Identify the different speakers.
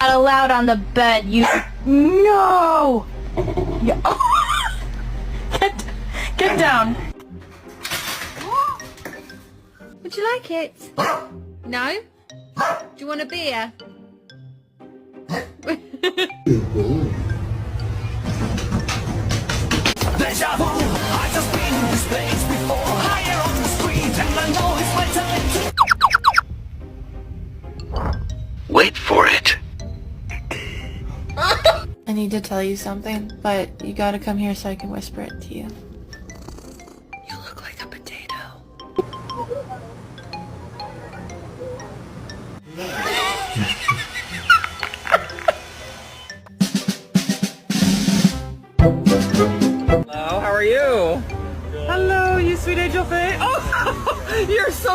Speaker 1: Not allowed on the bed, you... No! Yeah. Get down.
Speaker 2: Would you like it? No? Do you want a beer?
Speaker 3: Deja vu, I just been in this place before. Higher on the street, and I know it's my time to... Wait for it.
Speaker 4: I need to tell you something, but you gotta come here so I can whisper it to you. You look like a potato.
Speaker 5: Hello, how are you? Hello, you sweet angel thing. Oh, you're so